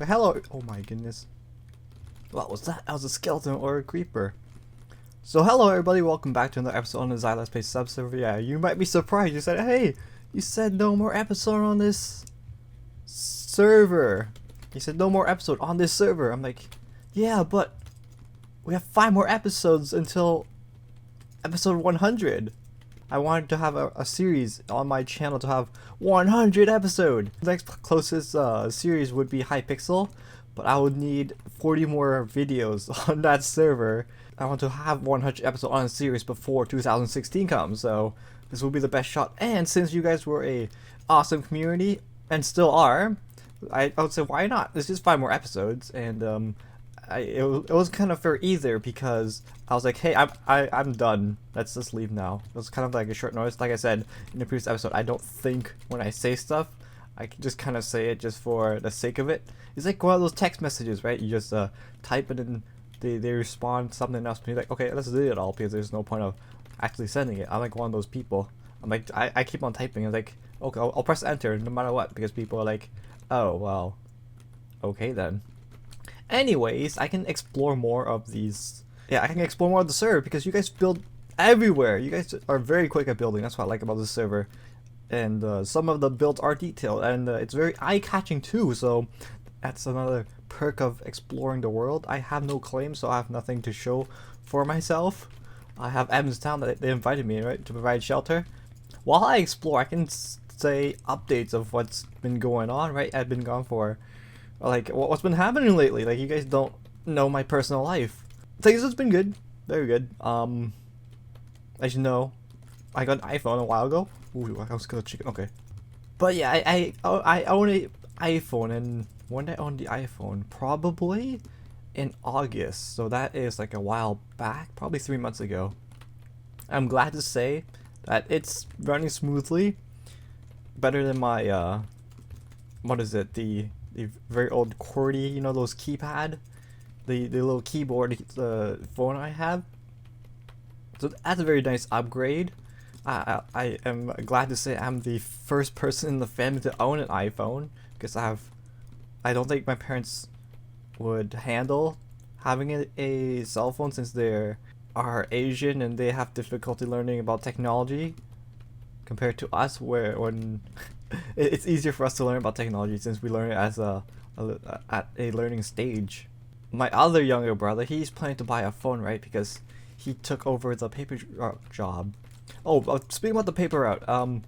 Hello. Oh my goodness. What was that? That was a skeleton or a creeper. So hello everybody, welcome back to another episode on the ZaiLetsPlay Sub Server. Yeah, you might be surprised. You said, hey, you said no more episode on this server. You said no more episode on this server. I'm like, yeah, but we have 5 more episodes until episode 100. I wanted to have a series on my channel to have 100 episodes. The next closest series would be Hypixel, but I would need 40 more videos on that server. I want to have 100 episodes on a series before 2016 comes, so this will be the best shot. And since you guys were a awesome community, and still are, I would say why not? It's just 5 more episodes, and it was kind of fair either, because I was like, hey, I'm done. Let's just leave now. It was kind of like a short notice. Like I said in the previous episode, I don't think when I say stuff, I can just kind of say it just for the sake of it. It's like one of those text messages, right? You just type it in, they respond something else, and you're like, okay, let's delete it all because there's no point of actually sending it. I'm like one of those people. I'm like, I keep on typing. I'm like, okay, I'll press enter no matter what, because people are like, oh, well, okay then. Anyways, I can explore more of these. Yeah, I can explore more of the server because you guys build everywhere. You guys are very quick at building. That's what I like about the server. And some of the builds are detailed, and it's very eye-catching too. So that's another perk of exploring the world. I have no claims, so I have nothing to show for myself. I have Evans Town that they invited me, right, to provide shelter. While I explore, I can say updates of what's been going on, right? I've been gone for, like, what's been happening lately. Like, you guys don't know my personal life. Things has been good, very good. As you know, I got an iPhone a while ago. Ooh, I was gonna chicken. Okay, but yeah, I own an iPhone, and when did I own the iPhone? Probably in August. So that is like a while back, probably 3 months ago. I'm glad to say that it's running smoothly, better than my what is it? The very old QWERTY, you know, those keypad, the little keyboard, the phone I have. So that's a very nice upgrade. I am glad to say I'm the first person in the family to own an iPhone, because I don't think my parents would handle having a cell phone, since they are Asian and they have difficulty learning about technology compared to us, when it's easier for us to learn about technology since we learn it as at a learning stage. My other younger brother, he's planning to buy a phone, right, because he took over the paper job. Oh, speaking about the paper route,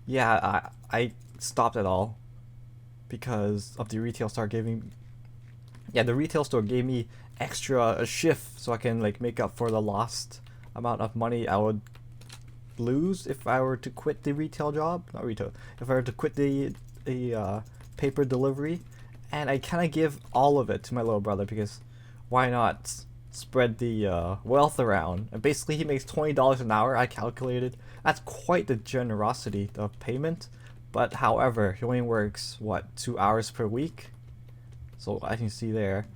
yeah, I stopped it all because of the retail store giving. Yeah, the retail store gave me extra shift so I can like make up for the lost amount of money I would lose if I were to quit the retail job. Not retail. If I were to quit the paper delivery, and I kind of give all of it to my little brother, because why not spread the wealth around? And basically he makes $20 an hour. I calculated that's quite the generosity of payment, but however, he only works what, 2 hours per week. So I can see there,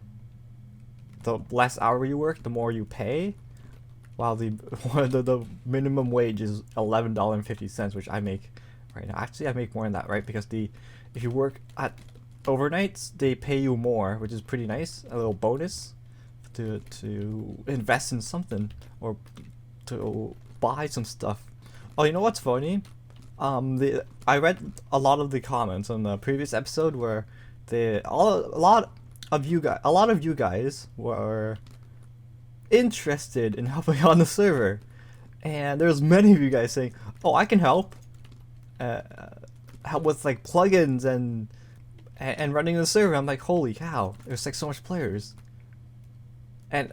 the less hour you work, the more you pay, while the minimum wage is $11.50, which I make right now. Actually, I make more than that, right? Because if you work at overnights, they pay you more, which is pretty nice. A little bonus to invest in something or to buy some stuff. Oh, you know what's funny? I read a lot of the comments on the previous episode where a lot of you guys were interested in helping on the server, and there's many of you guys saying, "Oh, I can help with like plugins and running the server." I'm like, holy cow! There's like so much players. And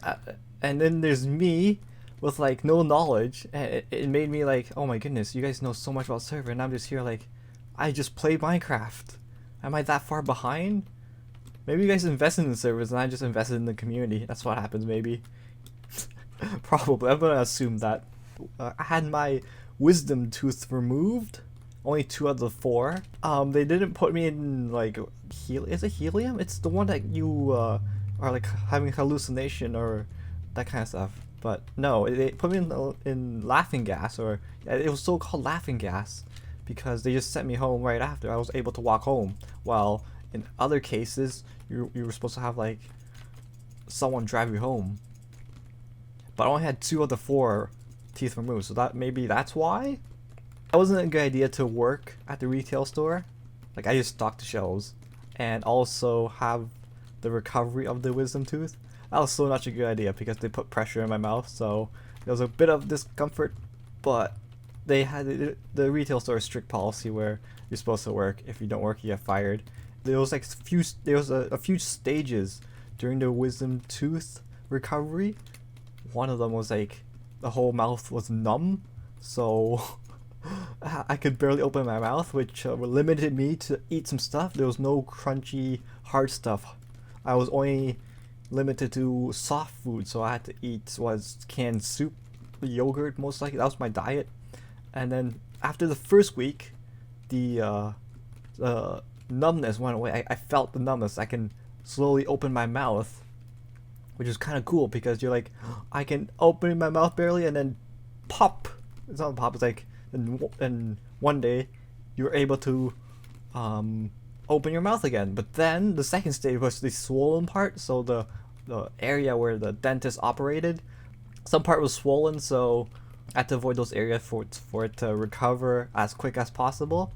then there's me with like no knowledge, and it made me like, oh my goodness, you guys know so much about server, and I'm just here like, I just play Minecraft. Am I that far behind? Maybe you guys invested in the servers and I just invested in the community. That's what happens, maybe. Probably. I'm gonna assume that. I had my wisdom tooth removed. Only 2 out of the 4. They didn't put me in like is it helium? It's the one that you are like having hallucination or that kind of stuff. But no, they put me in laughing gas, or it was so called laughing gas, because they just sent me home right after. I was able to walk home, while in other cases, you were supposed to have like someone drive you home. But I only had 2 of the 4 teeth removed, so maybe that's why. It wasn't a good idea to work at the retail store. Like, I just stocked the shelves and also have the recovery of the wisdom tooth. That was so not a good idea because they put pressure in my mouth, so there was a bit of discomfort. But they had the retail store strict policy where you're supposed to work. If you don't work, you get fired. There was like a few stages during the wisdom tooth recovery. One of them was like the whole mouth was numb, so I could barely open my mouth, which limited me to eat some stuff. There was no crunchy hard stuff. I was only limited to soft food, so I had to eat canned soup, yogurt most likely. That was my diet. And then after the first week, the numbness went away. I felt the numbness. I can slowly open my mouth, which is kind of cool because you're like, I can open my mouth barely and then pop. It's not pop. It's like, and one day you're able to open your mouth again. But then the second stage was the swollen part. So the area where the dentist operated, some part was swollen. So I had to avoid those areas for it to recover as quick as possible.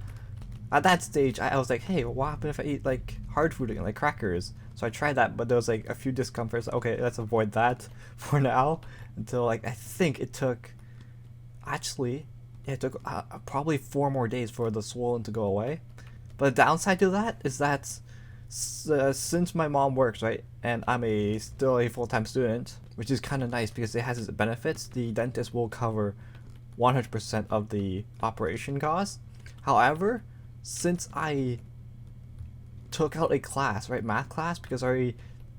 At that stage, I was like, hey, what happened if I eat like hard food again, like crackers? So I tried that, but there was like a few discomforts. Okay, let's avoid that for now until like I think it took probably 4 more days for the swollen to go away. But the downside to that is that since my mom works, right, and I'm still a full-time student, which is kind of nice because it has its benefits. The dentist will cover 100% of the operation costs. However, since I took out a class, right, math class, because I already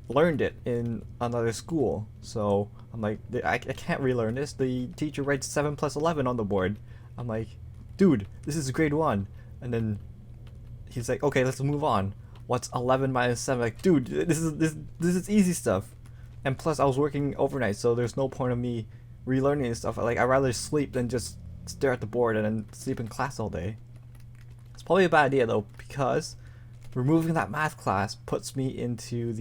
learned it in another school, so I'm like, I can't relearn this. The teacher writes 7 plus 11 on the board. I'm like, dude, this is grade 1. And then he's like, okay, let's move on. What's 11 minus 7? Like, dude, this is easy stuff. And plus, I was working overnight, so there's no point of me relearning this stuff. Like, I'd rather sleep than just stare at the board and then sleep in class all day. It's probably a bad idea though, because removing that math class puts me into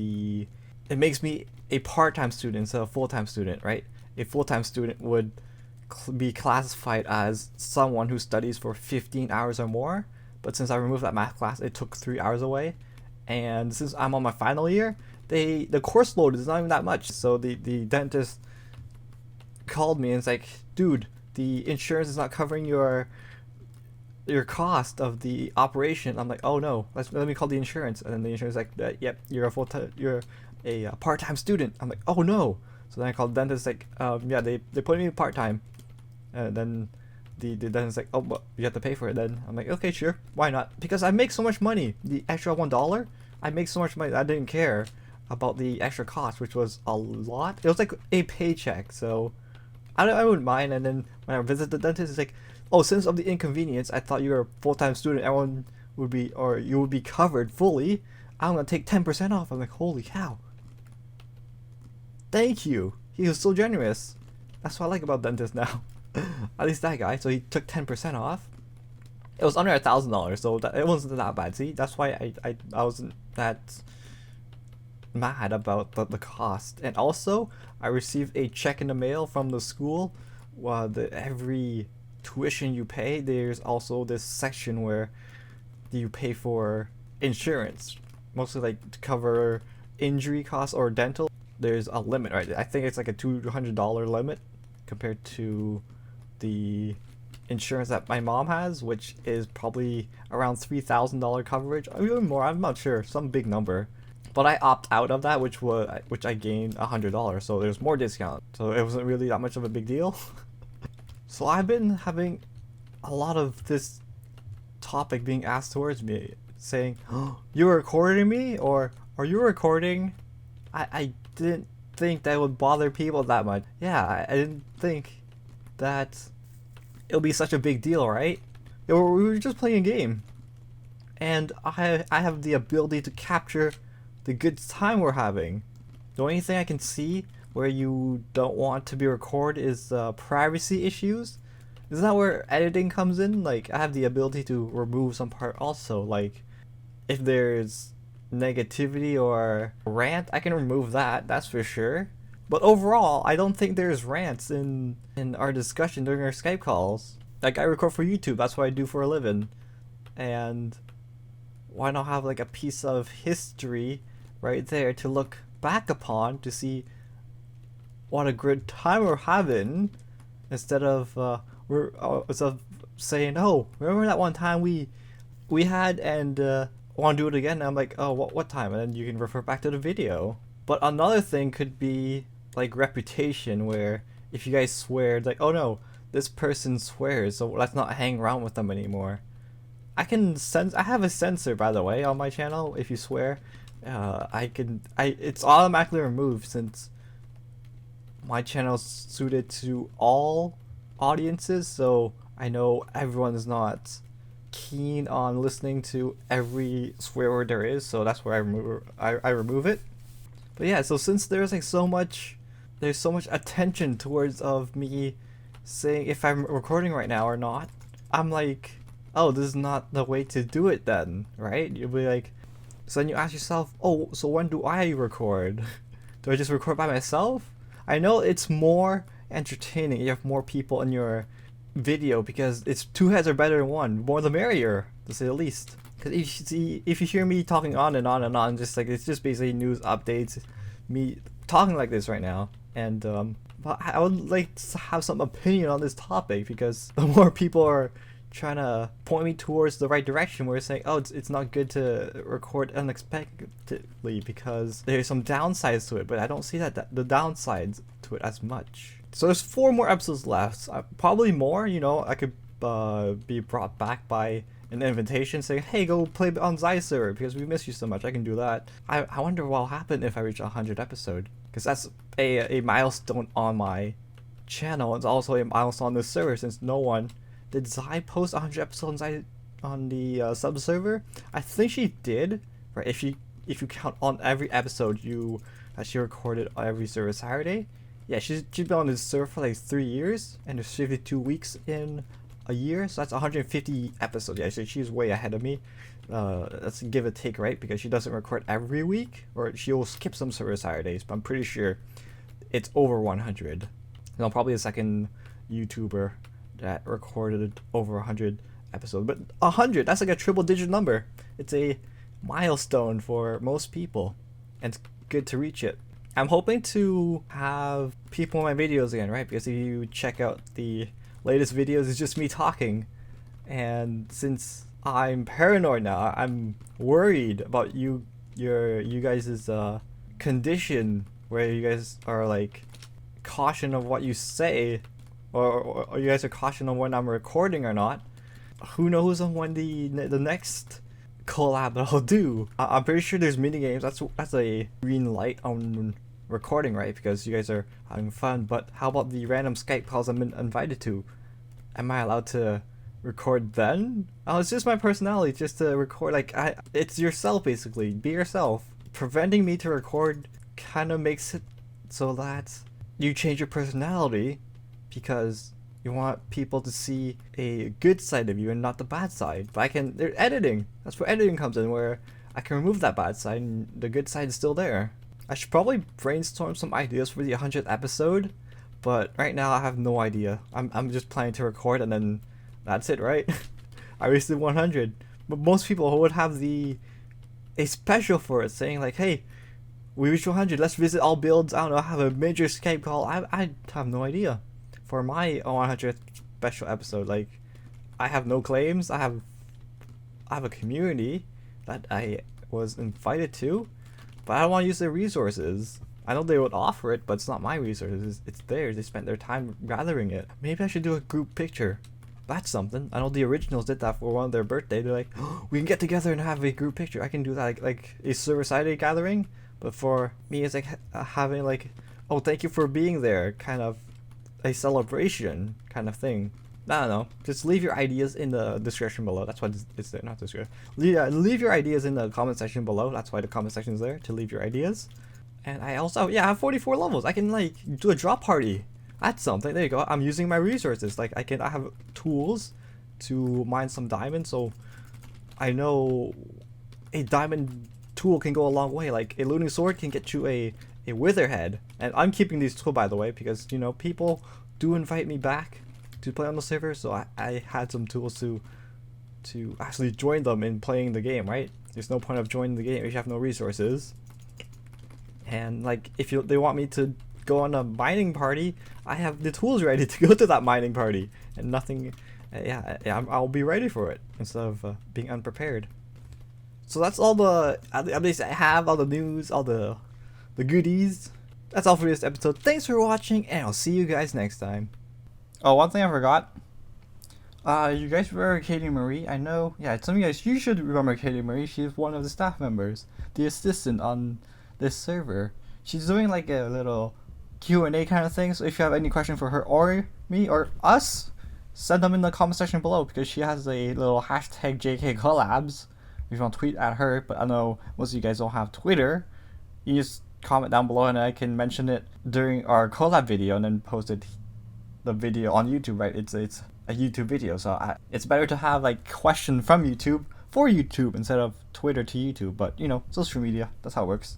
it makes me a part-time student instead of a full-time student, right? A full-time student would be classified as someone who studies for 15 hours or more, but since I removed that math class, it took 3 hours away. And since I'm on my final year, the course load is not even that much. So the dentist called me and it's like, dude, the insurance is not covering your cost of the operation. I'm like, oh no, let me call the insurance. And then the insurance is like, yep, you're a part-time student. I'm like, oh no. So then I called the dentist, like, yeah, they put me part-time. And then the dentist's like, oh, but you have to pay for it then. I'm like, okay, sure, why not? Because I make so much money. The extra $1, I make so much money. I didn't care about the extra cost, which was a lot. It was like a paycheck, so I wouldn't mind. And then when I visit the dentist, it's like, oh, since of the inconvenience, I thought you were a full-time student, everyone would be, or you would be covered fully. I'm gonna take 10% off. I'm like, holy cow. Thank you. He was so generous. That's what I like about dentists now. At least that guy. So he took 10% off. It was under $1,000, so it wasn't that bad. See, that's why I wasn't that mad about the cost. And also, I received a check in the mail from the school. Every tuition you pay, there's also this section where you pay for insurance, mostly like to cover injury costs or dental. There's a limit, right? I think it's like a $200 limit compared to the insurance that my mom has, which is probably around $3,000 coverage, or even more. I'm not sure, some big number. But I opt out of that, which I gained $100, so there's more discount. So it wasn't really that much of a big deal. So I've been having a lot of this topic being asked towards me, saying, oh, "You're recording me?" or "Are you recording?" I didn't think that would bother people that much. Yeah, I didn't think that it'll be such a big deal, right? We were just playing a game, and I have the ability to capture the good time we're having. The only thing I can see where you don't want to be recorded is privacy issues. Isn't that where editing comes in? Like, I have the ability to remove some part also. Like, if there's negativity or rant, I can remove that, that's for sure. But overall, I don't think there's rants in our discussion during our Skype calls. Like, I record for YouTube, that's what I do for a living. And why not have like a piece of history right there to look back upon to see what a good time we're having, instead of saying, oh, remember that one time we had, and want to do it again? And I'm like, oh, what time? And then you can refer back to the video. But another thing could be like reputation, where if you guys swear, like, oh no, this person swears, so let's not hang around with them anymore. I have a censor, by the way, on my channel. If you swear, it's automatically removed, since my channel is suited to all audiences, so I know everyone is not keen on listening to every swear word there is, so that's where I remove it. But yeah, so since there's like so much attention towards of me saying if I'm recording right now or not, I'm like, oh, this is not the way to do it then, right? You'll be like, so then you ask yourself, oh, so when do I record? Do I just record by myself? I know it's more entertaining, you have more people in your video, because it's two heads are better than one, more the merrier, to say the least. Because if you hear me talking on and on and on, just like, it's just basically news updates, me talking like this right now. And but I would like to have some opinion on this topic, because the more people are trying to point me towards the right direction, where it's saying, oh, it's not good to record unexpectedly because there's some downsides to it, but I don't see the downsides to it as much. So there's 4 more episodes left, probably more. You know, I could be brought back by an invitation saying, hey, go play on Zai server because we miss you so much. I can do that. I wonder what'll happen if I reach 100 episodes, because that's a milestone on my channel. It's also a milestone on the server, since no one did Zai post 100 episodes on the sub server. I think she did, right? If you count on every episode that she recorded on every server Saturday. Yeah, she's been on this server for like 3 years, and there's 52 weeks in a year, so that's 150 episodes. Yeah, so she's way ahead of me. That's a give or take, right? Because she doesn't record every week, or she'll skip some server Saturdays, but I'm pretty sure it's over 100. And I'm probably the second YouTuber that recorded over 100 episodes. But 100, that's like a triple digit number. It's a milestone for most people, and it's good to reach it. I'm hoping to have people in my videos again, right? Because if you check out the latest videos, it's just me talking. And since I'm paranoid now, I'm worried about you guys' condition, where you guys are like caution of what you say, or you guys are caution on when I'm recording or not. Who knows on when the next collab that I'll do. I'm pretty sure there's mini games. That's a green light on recording, right? Because you guys are having fun. But how about the random Skype calls I'm invited to? Am I allowed to record then? Oh, it's just my personality, just to record. Like, it's yourself, basically. Be yourself. Preventing me to record kind of makes it so that you change your personality, because you want people to see a good side of you and not the bad side. But there's editing. That's where editing comes in, where I can remove that bad side and the good side is still there. I should probably brainstorm some ideas for the 100th episode, but right now I have no idea. I'm just planning to record and then that's it, right? I reached 100. But most people would have a special for it, saying like, hey, we reached 100, let's visit all builds, I don't know, have a major Skype call. I have no idea. For my 100th special episode, like, I have no claims. I have a community that I was invited to, but I don't want to use their resources. I know they would offer it, but it's not my resources. It's theirs. They spent their time gathering it. Maybe I should do a group picture. That's something. I know the originals did that for one of their birthday. They're like, oh, we can get together and have a group picture. I can do that, like a server-sided gathering. But for me, it's like having like, oh, thank you for being there, kind of a celebration kind of thing. I don't know. Just leave your ideas in the description below. That's what it's there, not description. Leave your ideas in the comment section below. That's why the comment section is there, to leave your ideas. And I also, I have 44 levels. I can like do a drop party. That's something. There you go. I'm using my resources. Like I have tools to mine some diamonds. So I know a diamond tool can go a long way. Like a looting sword can get you a wither head, and I'm keeping these tools, by the way, because you know people do invite me back to play on the server, so I had some tools to actually join them in playing the game, right? There's no point of joining the game if you have no resources. And like if they want me to go on a mining party, I have the tools ready to go to that mining party, and nothing. I'll be ready for it instead of being unprepared. So that's all the updates I have, all the news, all the goodies. That's all for this episode. Thanks for watching, and I'll see you guys next time. Oh, one thing I forgot. You guys remember Katie Marie? I know, yeah, some of you guys, you should remember Katie Marie. She's one of the staff members, the assistant on this server. She's doing like a little Q&A kind of thing, so if you have any question for her or me or us, send them in the comment section below, because she has a little hashtag JK Collabs if you want to tweet at her. But I know most of you guys don't have Twitter. You just comment down below and I can mention it during our collab video and then post the video on YouTube, right? It's a YouTube video, so it's better to have like question from YouTube for YouTube instead of Twitter to YouTube. But you know, social media, that's how it works.